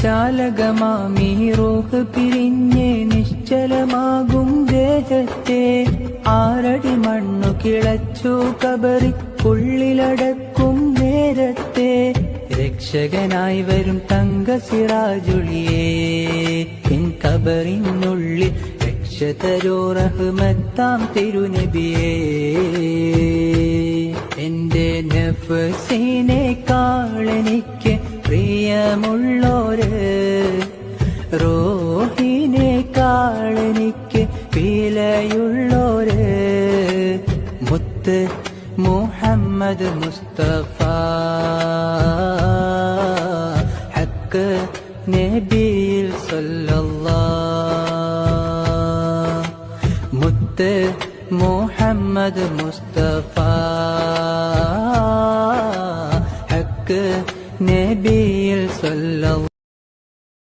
ജാലകമാമീ റൂഹ് പിരിഞ്ഞ് നിശ്ചലമാകും ദേഹത്തെ ആറടി മണ്ണു കിളച്ചു കബറിക്കുള്ളിലടക്കും നേരത്തെ രക്ഷകനായി വരും തങ്ക സിറാജുളിയേ എൻ കബറിനുള്ളിൽ രക്ഷ തരോ റഹ്മത്താം തിരുനബിയേ. എന്റെ നഫ്സിനെക്കാളെനിക്ക് പ്രിയമുള്ളോര് റൂഹിനെക്കാളെനിക്ക് വിലയുള്ളോര് മുത്ത് മുഹമ്മദ് മുസ്തഫ ഹക്ക് നബിയിൽ സല്ലല്ലാഹ്. മുത്ത് മുഹമ്മദ് മുസ്തഫ ഹക്ക് നബിയിൽ സല്ലല്ലാഹ്.